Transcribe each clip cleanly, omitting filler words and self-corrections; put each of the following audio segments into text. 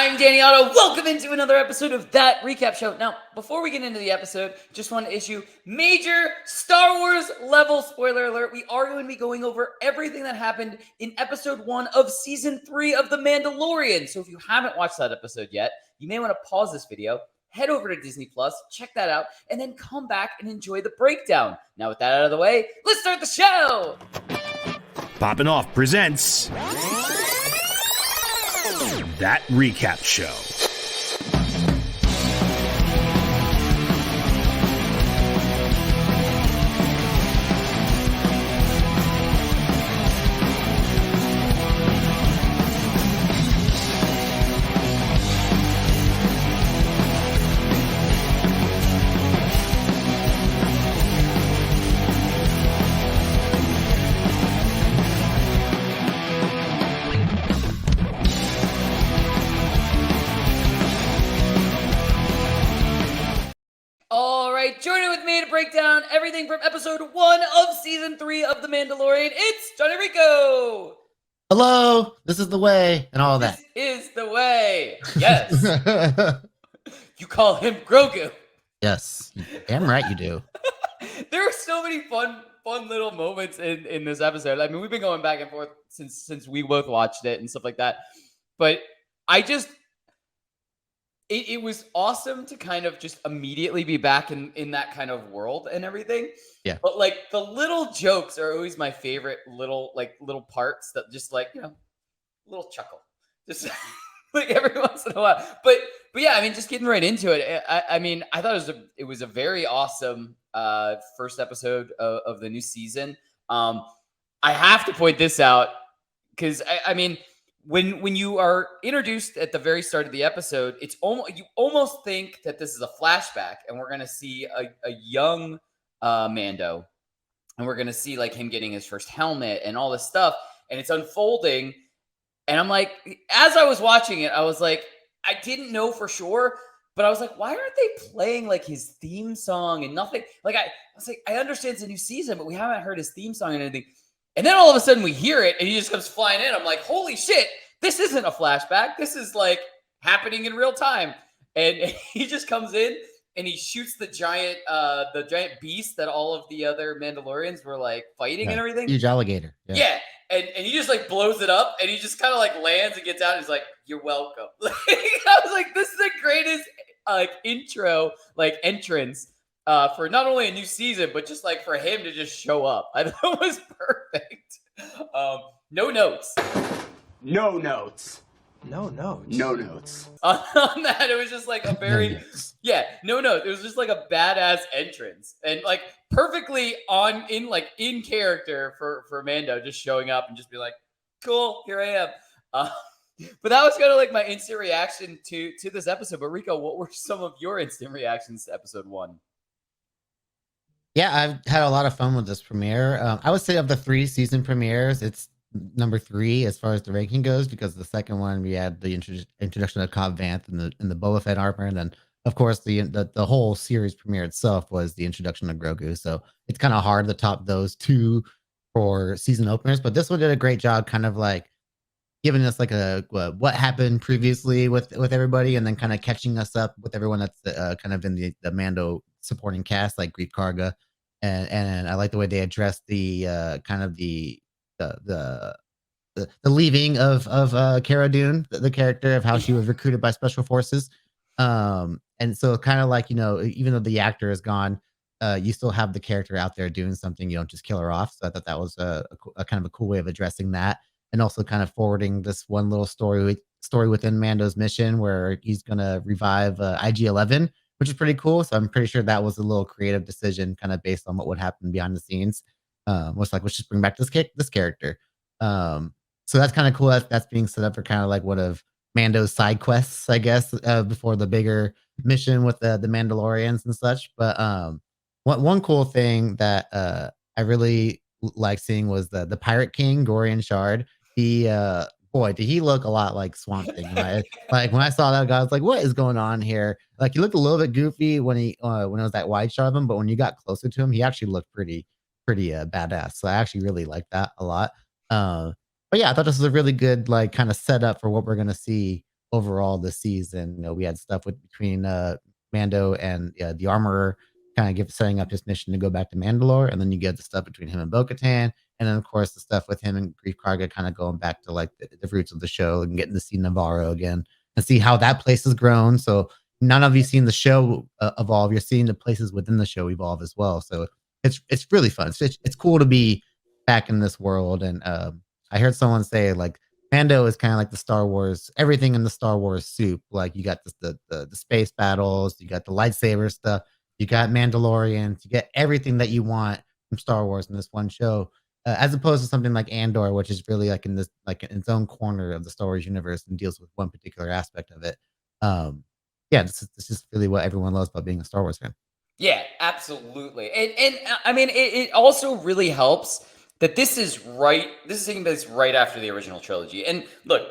I'm Danny Otto. Welcome into another episode of That Recap Show. Now, before we get into the episode, just want to issue major Star Wars level spoiler alert. We are going to be going over everything that happened in episode 1 of season 3 of The Mandalorian. So if you haven't watched that episode yet, you may want to pause this video, head over to Disney Plus, check that out, and then come back and enjoy the breakdown. Now, with that out of the way, let's start the show. Poppin' Off presents That Recap Show. Joining with me to break down everything from episode 1 of season 3 of The Mandalorian, it's Jon Jon Rico. Hello, this is the way, and all that. This is the way. Yes. You call him Grogu. Yes, damn right you do. There are so many fun little moments in this episode. I mean, we've been going back and forth since we both watched it and stuff like that. But it was awesome to kind of just immediately be back in that kind of world and everything. Yeah. But like the little jokes are always my favorite little parts that just little chuckle. Just like every once in a while. But yeah, I mean, just getting right into it. I mean, I thought it was a very awesome first episode of the new season. I have to point this out because I mean, when you are introduced at the very start of the episode, you almost think that this is a flashback, and we're gonna see a young Mando, and we're gonna see like him getting his first helmet and all this stuff, and it's unfolding. And I'm like, as I was watching it, I was like, I didn't know for sure, but I was like, why aren't they playing like his theme song and nothing? Like I was like, I understand it's a new season, but we haven't heard his theme song and anything. And then all of a sudden we hear it and he just comes flying in. I'm like, holy shit, this isn't a flashback. This is like happening in real time. And he just comes in and he shoots the giant beast that all of the other Mandalorians were like fighting and everything. Huge alligator. Yeah. And he just like blows it up and he just kind of like lands and gets out and he's like, you're welcome. I was like, this is the greatest intro, entrance for not only a new season, but just like for him to just show up. I thought it was perfect. No notes. No notes. No notes. No notes. On that, it was just like a very no notes. It was just like a badass entrance and like perfectly in character for Mando just showing up and just be like, cool, here I am. But that was kind of like my instant reaction to this episode. But Rico, what were some of your instant reactions to episode 1? Yeah, I've had a lot of fun with this premiere. I would say of the 3 season premieres, it's number 3 as far as the ranking goes, because the second one we had the introduction of Cobb Vanth in the Boba Fett armor, and then of course the whole series premiere itself was the introduction of Grogu. So it's kind of hard to top those 2 for season openers, but this one did a great job, kind of like giving us like what happened previously with everybody, and then kind of catching us up with everyone that's kind of in the Mando supporting cast, like Greef Karga, and I like the way they addressed the kind of the leaving of Cara Dune, the character, of how she was recruited by special forces, and so kind of like, you know, even though the actor is gone, you still have the character out there doing something. You don't just kill her off. So I thought that was a kind of a cool way of addressing that, and also kind of forwarding this one little story within Mando's mission where he's gonna revive IG-11, which is pretty cool. So I'm pretty sure that was a little creative decision, kind of based on what would happen behind the scenes. Was like, let's just bring back this character. So that's kind of cool. That's being set up for kind of like one of Mando's side quests, I guess, before the bigger mission with the Mandalorians and such. But one cool thing that I really like seeing was the Pirate King, Gorian Shard. Boy, did he look a lot like Swamp Thing, right? Like when I saw that guy, I was like, what is going on here? Like he looked a little bit goofy when it was that wide shot of him, but when you got closer to him, he actually looked pretty badass. So I actually really like that a lot. But yeah, I thought this was a really good like kind of setup for what we're gonna see overall this season. We had stuff between Mando and the Armorer, kind of setting up his mission to go back to Mandalore, and then you get the stuff between him and Bo-Katan, and then of course the stuff with him and Grief Karga, kind of going back to like the roots of the show and getting to see Navarro again and see how that place has grown. So none of you seen the show evolve. You're seeing the places within the show evolve as well. So it's really fun. It's cool to be back in this world. And I heard someone say like Mando is kind of like the Star Wars, everything in the Star Wars soup. Like you got the space battles, you got the lightsaber stuff, you got Mandalorians, you get everything that you want from Star Wars in this one show. As opposed to something like Andor, which is really like in its own corner of the Star Wars universe and deals with one particular aspect of it. Yeah, this is really what everyone loves about being a Star Wars fan. Yeah, absolutely. And I mean, it also really helps that this is taking place right after the original trilogy. And look,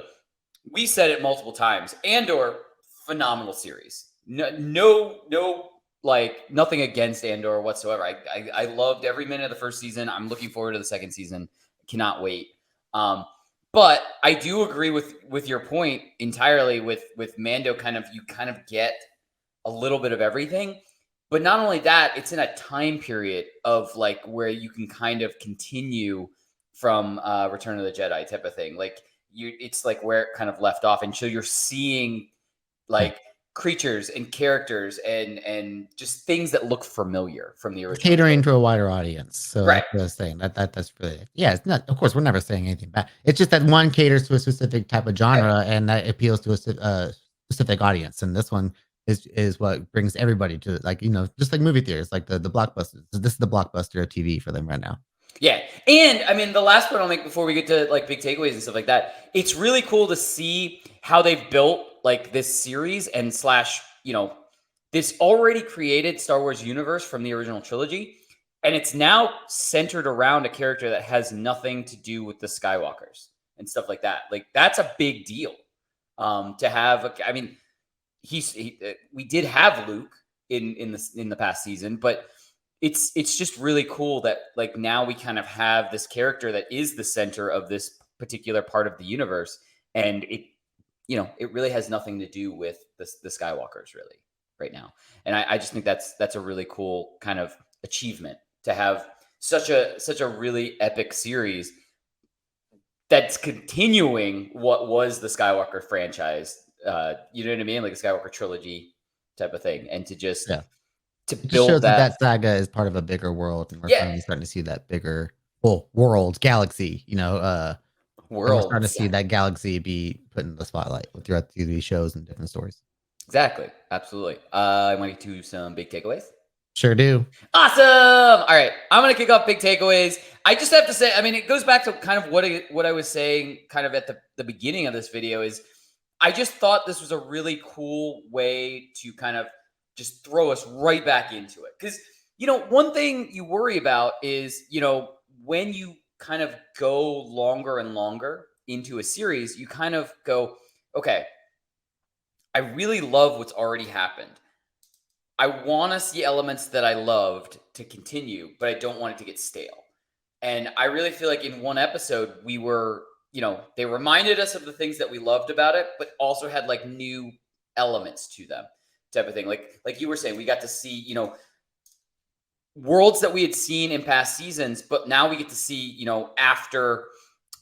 we said it multiple times. Andor, phenomenal series. No, like nothing against Andor whatsoever. I loved every minute of the first season. I'm looking forward to the second season. Cannot wait. But I do agree with your point entirely with Mando. You kind of get a little bit of everything. But not only that, it's in a time period of like where you can kind of continue from Return of the Jedi type of thing. Like it's like where it kind of left off. And so you're seeing like creatures and characters and just things that look familiar from the original. Catering to a wider audience. So right. That's what I was saying. That's really it. Yeah, it's not, of course, we're never saying anything bad. It's just that one caters to a specific type of genre and that appeals to a specific audience. And this one is what brings everybody to like, just like movie theaters, like the blockbusters. This is the blockbuster of TV for them right now. Yeah. And I mean, the last point I'll make before we get to like big takeaways and stuff like that, it's really cool to see how they've built like this series and this already created Star Wars universe from the original trilogy. And it's now centered around a character that has nothing to do with the Skywalkers and stuff like that. Like that's a big deal to have. I mean, we did have Luke in the past season, but it's just really cool that like now we kind of have this character that is the center of this particular part of the universe, and it really has nothing to do with the Skywalkers really right now. And I just think that's a really cool kind of achievement to have such a really epic series that's continuing what was the Skywalker franchise. You know what I mean? Like a Skywalker trilogy type of thing. And to just to build shows that saga is part of a bigger world, and we're finally starting to see that bigger world, galaxy, and we're starting to see that galaxy be put in the spotlight throughout these shows and different stories. Exactly. Absolutely. I want to get to some big takeaways. Sure do. Awesome. All right. I'm going to kick off big takeaways. I just have to say, I mean, it goes back to kind of what I was saying kind of at the beginning of this video is I just thought this was a really cool way to kind of just throw us right back into it. Because, one thing you worry about is, when you kind of go longer and longer into a series, you kind of go, okay, I really love what's already happened. I want to see elements that I loved to continue, but I don't want it to get stale. And I really feel like in one episode, we were, they reminded us of the things that we loved about it, but also had like new elements to them type of thing. Like you were saying, we got to see, worlds that we had seen in past seasons, but now we get to see, after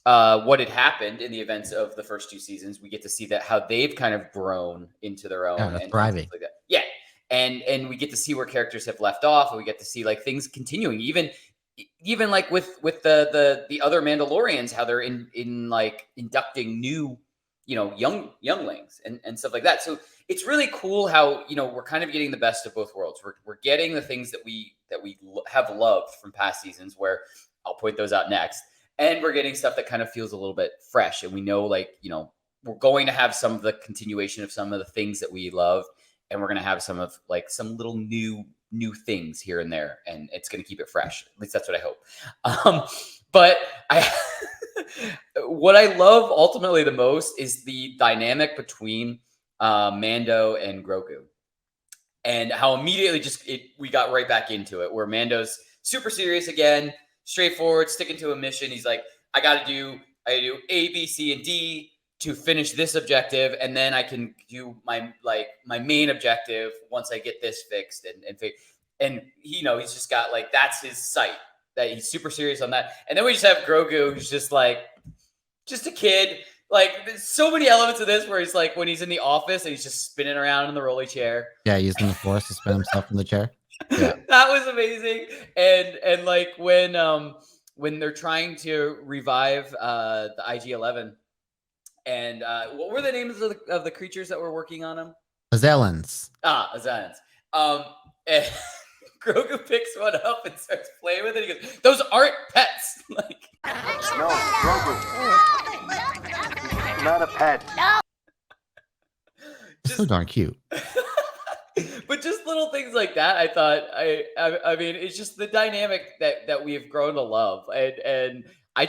what had happened in the events of the first two seasons, we get to see that how they've kind of grown into their own and thriving. Like that. Yeah. And we get to see where characters have left off, and we get to see like things continuing, even like with the other Mandalorians, how they're in like inducting new, younglings and stuff like that. So it's really cool how, we're kind of getting the best of both worlds. We're getting the things that we have loved from past seasons, where I'll point those out next. And we're getting stuff that kind of feels a little bit fresh. And we know, like, we're going to have some of the continuation of some of the things that we love. And we're going to have some little new things here and there. And it's going to keep it fresh. At least that's what I hope. But what I love ultimately the most is the dynamic between Mando and Grogu. And how immediately we got right back into it, where Mando's super serious again, straightforward, sticking to a mission. He's like, I got to do A, B, C, and D to finish this objective, and then I can do my main objective once I get this fixed and he's just got like that's his sight, that he's super serious on that. And then we just have Grogu, who's just like just a kid. Like there's so many elements of this where he's like when he's in the office and he's just spinning around in the rolly chair. Yeah, using the force to spin himself in the chair. Yeah. That was amazing. And like when they're trying to revive the IG-11, and what were the names of the creatures that were working on him? Azellans. Azellans. And Grogu picks one up and starts playing with it. He goes, "Those aren't pets." Like, no, Grogu. Not a pet. So darn cute. But just little things like that, I thought. I mean, it's just the dynamic that we have grown to love, and I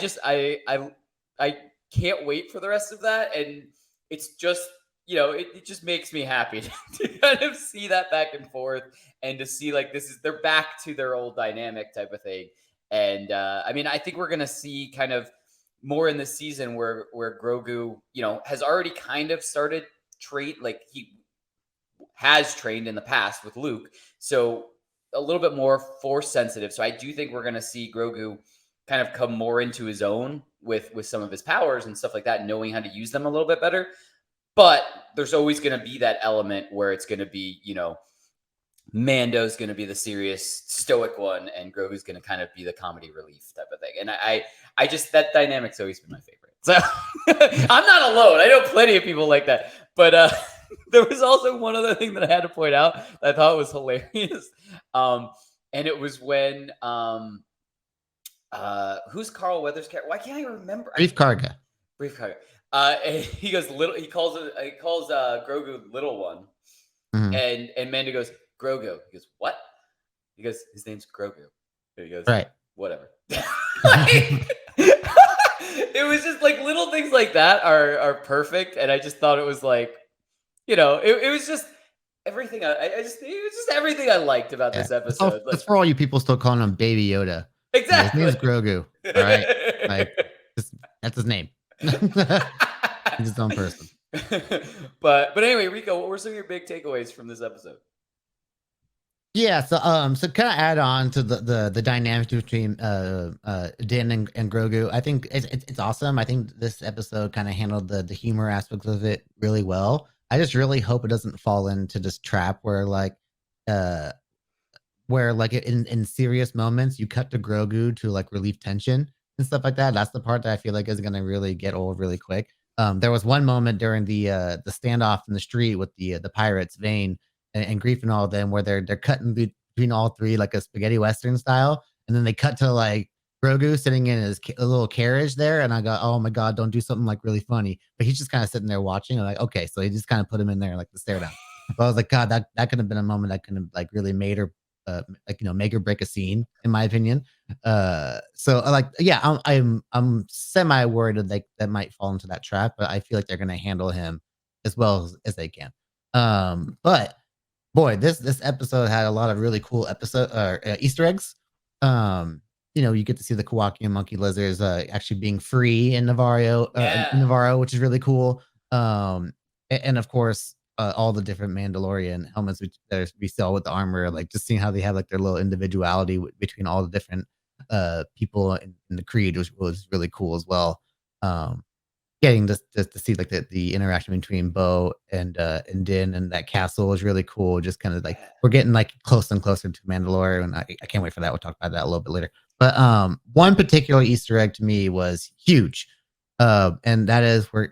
can't wait for the rest of that. And it's just it just makes me happy to kind of see that back and forth, and to see like they're back to their old dynamic type of thing. And I mean, I think we're gonna see kind of more in the season where Grogu, has already kind of started he has trained in the past with Luke, so a little bit more force sensitive. So I do think we're going to see Grogu kind of come more into his own with some of his powers and stuff like that, knowing how to use them a little bit better. But there's always going to be that element where it's going to be, Mando's going to be the serious stoic one, and Grogu's going to kind of be the comedy relief type of thing. And I just, that dynamic's always been my favorite. So I'm not alone. I know plenty of people like that. But there was also one other thing that I had to point out that I thought was hilarious. And it was when who's Carl Weathers' character? Why can't I remember? Brief Karga. And he goes little. He calls Grogu little one, and Mando goes Grogu. He goes what? He goes his name's Grogu. And he goes right. Whatever. It was just like little things like that are perfect, and I just thought it was like, it was just everything. It was just everything I liked about this episode. That's for all you people still calling him Baby Yoda. Exactly. His name's Grogu. All right, that's his name. He's his own person. But anyway, Rico, what were some of your big takeaways from this episode? Yeah, so kind of add on to the dynamic between Din and Grogu. I think it's awesome. I think this episode kind of handled the humor aspects of it really well. I just really hope it doesn't fall into this trap where in serious moments you cut to Grogu to like relieve tension and stuff like that. That's the part that I feel like is gonna really get old really quick. There was one moment during the standoff in the street with the pirates, Vane and Grief and all of them, where they're cutting between all three like a spaghetti western style, and then they cut to like Grogu sitting in his a little carriage there, and I go, oh my god, don't do something like really funny. But he's just kind of sitting there watching. I'm like, okay, so he just kind of put him in there like the stare down. But I was like, God, that could have been a moment that could have like really made or make or break a scene, in my opinion. So I'm semi worried that might fall into that trap, but I feel like they're gonna handle him as well as they can. But boy, this episode had a lot of really cool Easter eggs. You get to see the Kowakian monkey lizards actually being free in Navarro, which is really cool. And of course, all the different Mandalorian helmets we saw with the armor, like just seeing how they have like their little individuality between all the different people in the creed was really cool as well. Getting to see like the interaction between Bo and Din and that castle is really cool. Just kind of like we're getting like closer and closer to Mandalore, and I can't wait for that. We'll talk about that a little bit later. But one particular Easter egg to me was huge, and that is where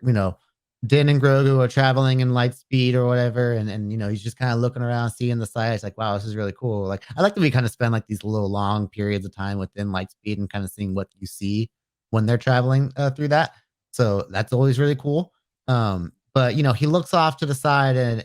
Din and Grogu are traveling in light speed or whatever, and he's just kind of looking around, seeing the sights, like, wow, this is really cool. Like I like that we kind of spend like these little long periods of time within light speed and kind of seeing what you see when they're traveling through that. So that's always really cool. But he looks off to the side and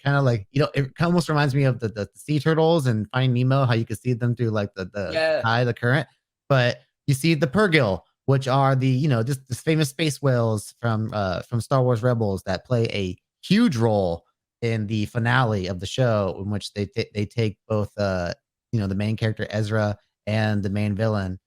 kind of like it almost reminds me of the sea turtles and Finding Nemo, how you can see them through like the current. But you see the Purrgil, which are the this famous space whales from Star Wars Rebels that play a huge role in the finale of the show, in which they take both the main character Ezra and the main villain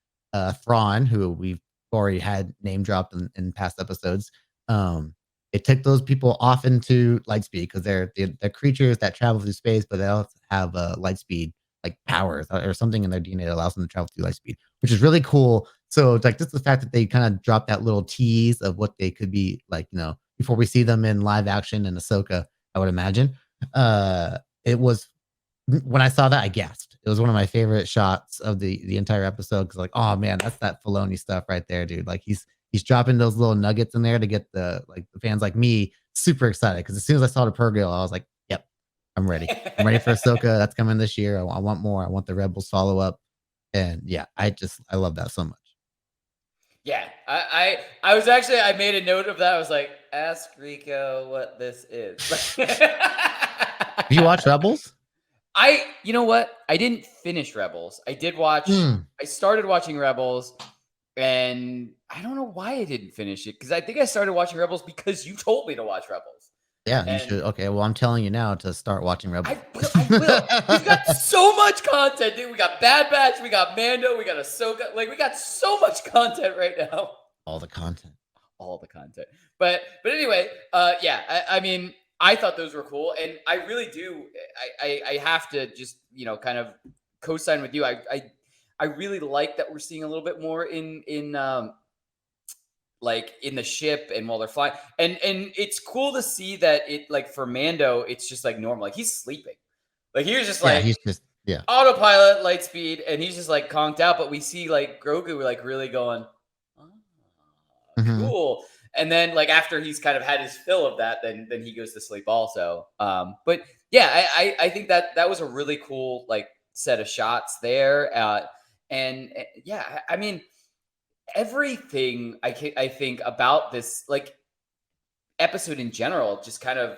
Thrawn, who we've already had name dropped in past episodes. It took those people off into light speed because they're creatures that travel through space, but they also have light speed like powers or something in their DNA that allows them to travel through light speed, which is really cool. So it's like just the fact that they kind of dropped that little tease of what they could be like, before we see them in live action in Ahsoka, I would imagine. It was when I saw that, I gasped. It was one of my favorite shots of the entire episode because, like, oh man, that's that Filoni stuff right there, dude. Like he's dropping those little nuggets in there to get the fans like me super excited because as soon as I saw the Purrgil, I was like, yep, I'm ready. I'm ready for Ahsoka. That's coming this year. I want more. I want the Rebels follow up, and yeah, I love that so much. Yeah, I was actually I made a note of that. I was like, ask Rico what this is. Have you watched Rebels? You know what? I didn't finish Rebels. I did watch. I started watching Rebels, and I don't know why I didn't finish it because I think I started watching Rebels because you told me to watch Rebels. Yeah, you should. Okay, well, I'm telling you now to start watching Rebels. I will. We've got so much content, dude. We got Bad Batch, we got Mando, we got Ahsoka. Like, we got so much content right now. All the content. But anyway, yeah. I mean, I thought those were cool, and I really do. I have to just kind of co-sign with you. I really like that we're seeing a little bit more in like in the ship and while they're flying, and it's cool to see that it like for Mando, it's just like normal, like he's sleeping, like he was just like he's just autopilot, light speed, and he's just like conked out. But we see like Grogu like really going, cool. And then like after he's kind of had his fill of that, then he goes to sleep also. But yeah, I think that was a really cool like set of shots there. And yeah, I mean, everything I think about this like episode in general just kind of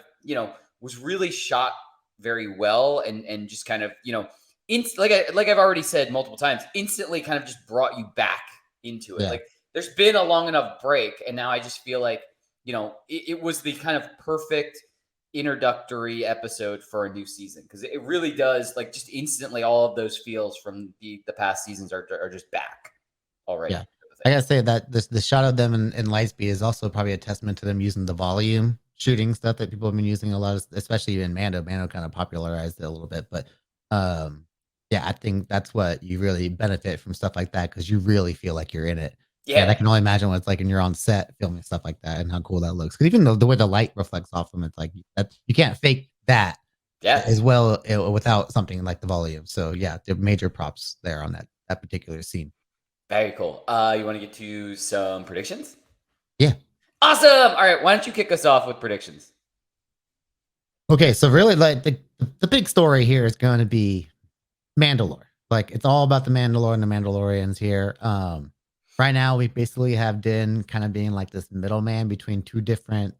was really shot very well and just kind of like I've already said multiple times, instantly kind of just brought you back into it. Like there's been a long enough break, and now I just feel like it was the kind of perfect introductory episode for a new season because it really does like just instantly all of those feels from the past seasons are just back already. Yeah. I gotta say that the shot of them in Lightspeed is also probably a testament to them using the volume shooting stuff that people have been using a lot of, especially in Mando. Mando kind of popularized it a little bit, but yeah, I think that's what you really benefit from stuff like that because you really feel like you're in it. Yeah, and I can only imagine what it's like when you're on set filming stuff like that and how cool that looks. Because even the way the light reflects off them, it's like that you can't fake that as well without something like the volume. So yeah, the major props there on that particular scene. Very cool. You want to get to some predictions? Yeah. Awesome. All right. Why don't you kick us off with predictions? Okay. So really like the big story here is going to be Mandalore. Like it's all about the Mandalore and the Mandalorians here. Right now we basically have Din kind of being like this middleman between two different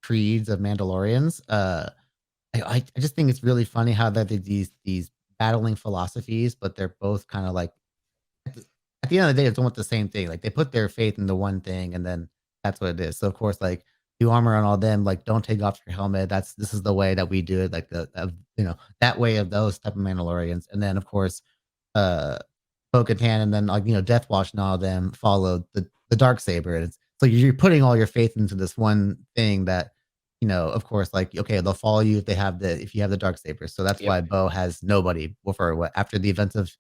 creeds of Mandalorians. I just think it's really funny how that these battling philosophies, but they're both kind of like at the end of the day, it's almost the same thing. Like they put their faith in the one thing, and then that's what it is. So of course, like do armor on all them, like don't take off your helmet. This is the way that we do it. Like that way of those type of Mandalorians. And then of course, Bo-Katan, and then like Death Watch and all of them followed the Darksaber. And so you're putting all your faith into this one thing that of course, like okay, they'll follow you if you have the Darksaber. So that's why Bo has nobody after the events of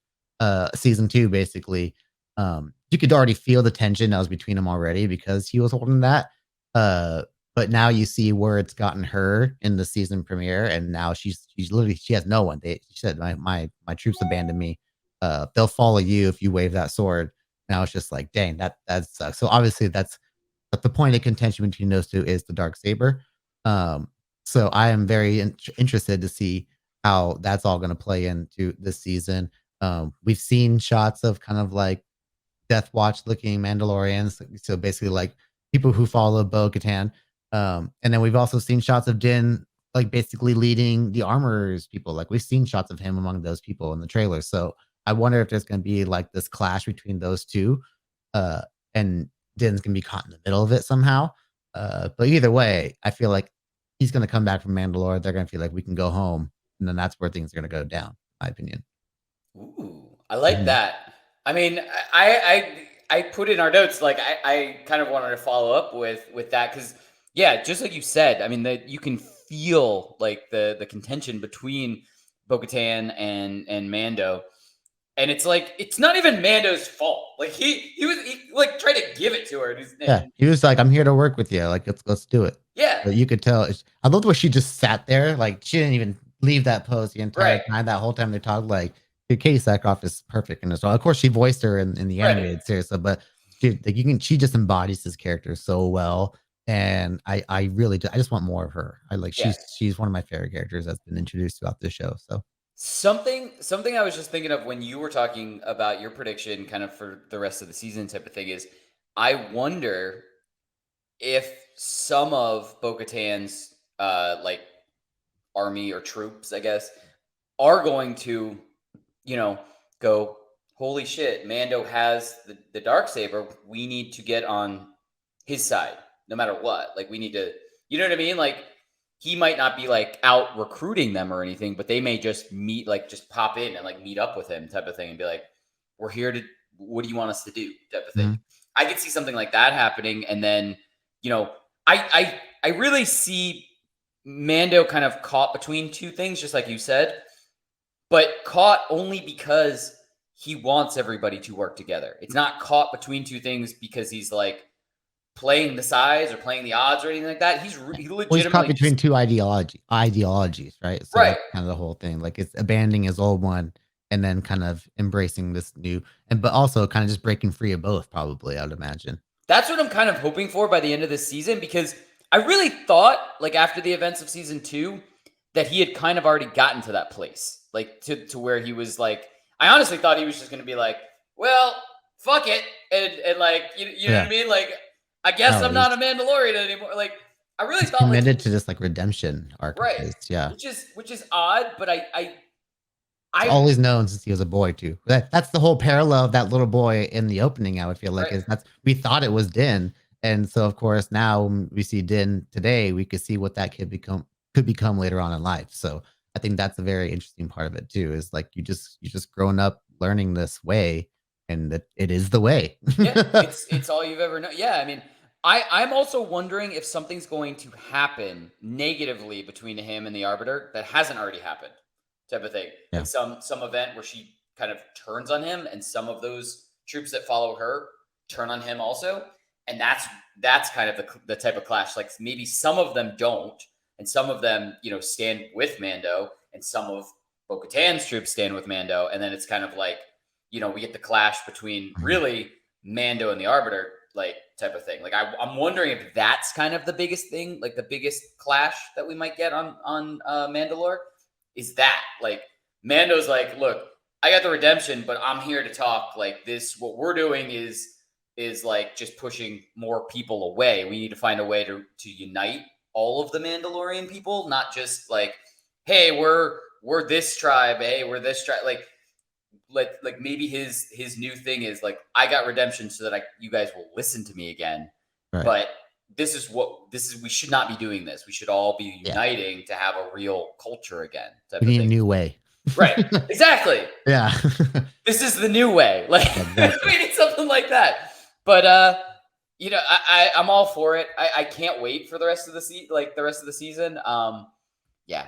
season 2, basically. You could already feel the tension that was between them already because he was holding that. But now you see where it's gotten her in the season premiere, and now she's literally she has no one. She said, my troops abandoned me. They'll follow you if you wave that sword. Now it's just like, dang, that sucks. So obviously that's the point of contention between those two is the Darksaber. So I am very interested to see how that's all going to play into this season. We've seen shots of kind of like Death Watch looking Mandalorians, so basically like people who follow Bo-Katan. And then we've also seen shots of Din like basically leading the armorers people. Like we've seen shots of him among those people in the trailer. So I wonder if there's going to be like this clash between those two, and Din's going to be caught in the middle of it somehow. But either way, I feel like he's going to come back from Mandalore. They're going to feel like we can go home, and then that's where things are going to go down, in my opinion. Ooh, I like that. I mean, I I put in our notes, like I kind of wanted to follow up with that because yeah, just like you said, I mean that you can feel like the contention between Bo-Katan and Mando. And it's like it's not even Mando's fault. Like he like tried to give it to her. Yeah, he was like, "I'm here to work with you. Like, let's do it." Yeah. But you could tell. I love the way she just sat there. Like, she didn't even leave that pose the entire Right. time. That whole time they talked, like, dude, Katie Sackhoff is perfect in this role. Of course, she voiced her in the animated series, so, but she just embodies this character so well. And I really do. I just want more of her. She's one of my favorite characters that's been introduced throughout this show. So Something I was just thinking of when you were talking about your prediction kind of for the rest of the season type of thing is I wonder if some of Bo-Katan's like army or troops, I guess, are going to, go, holy shit, Mando has the Darksaber. We need to get on his side no matter what. Like we need to, you know what I mean? Like he might not be like out recruiting them or anything, but they may just meet, like just pop in and like meet up with him type of thing and be like, we're here to, what do you want us to do type of thing. Mhm. I could see something like that happening. And then, I really see Mando kind of caught between two things, just like you said, but caught only because he wants everybody to work together. It's not caught between two things because he's like playing the sides or playing the odds or anything like that. He legitimately he's caught between two ideologies, right? So Right. that's kind of the whole thing. Like it's abandoning his old one and then kind of embracing this new, but also kind of just breaking free of both. Probably, I would imagine. That's what I'm kind of hoping for by the end of this season, because I really thought, like after the events of season 2, that he had kind of already gotten to that place, like to where he was like, I honestly thought he was just going to be like, well, fuck it, and like you know what I mean, like I guess I'm not a Mandalorian anymore. Like I really thought committed to this like redemption arc, right? Yeah, which is odd, but I always known since he was a boy too. That's the whole parallel of that little boy in the opening. I would feel like is we thought it was Din, and so of course now when we see Din today, we could see what that kid could become later on in life. So I think that's a very interesting part of it too. Is like you just grown up learning this way, and that it is the way. Yeah, it's all you've ever known. Yeah, I mean, I'm also wondering if something's going to happen negatively between him and the Arbiter that hasn't already happened, type of thing. Yeah. Like some event where she kind of turns on him, and some of those troops that follow her turn on him also, and that's kind of the type of clash. Like maybe some of them don't, and some of them stand with Mando, and some of Bo-Katan's troops stand with Mando, and then it's kind of like we get the clash between really Mando and the Arbiter, like type of thing. Like I'm wondering if that's kind of the biggest thing, like the biggest clash that we might get on Mandalore, is that like Mando's like, look, I got the redemption, but I'm here to talk like this. What we're doing is like just pushing more people away. We need to find a way to unite all of the Mandalorian people, not just like, hey, we're this tribe, hey, we're this tribe, like maybe his new thing is like, I got redemption so that you guys will listen to me again. Right. But this is we should not be doing this. We should all be uniting to have a real culture again. We need a new way. Right. Exactly. Yeah. This is the new way. Like we need something like that. But I'm all for it. I can't wait for the rest of the season. Yeah.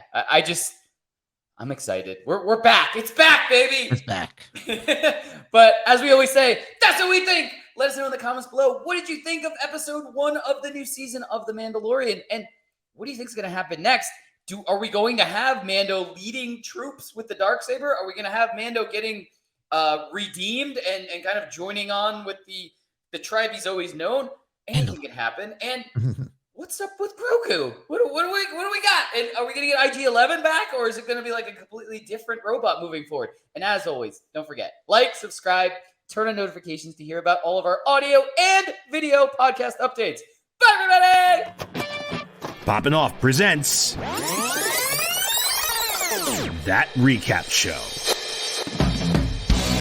I'm excited. We're back. It's back, baby. It's back. But as we always say, that's what we think. Let us know in the comments below. What did you think of episode 1 of the new season of The Mandalorian? And what do you think is going to happen next? Are we going to have Mando leading troops with the Darksaber? Are we going to have Mando getting redeemed and kind of joining on with the tribe he's always known? Anything can happen. And what's up with Grogu? What do we got? And are we going to get IG-11 back, or is it going to be like a completely different robot moving forward? And as always, don't forget, like, subscribe, turn on notifications to hear about all of our audio and video podcast updates. Bye, everybody! Poppin' Off presents That Recap Show.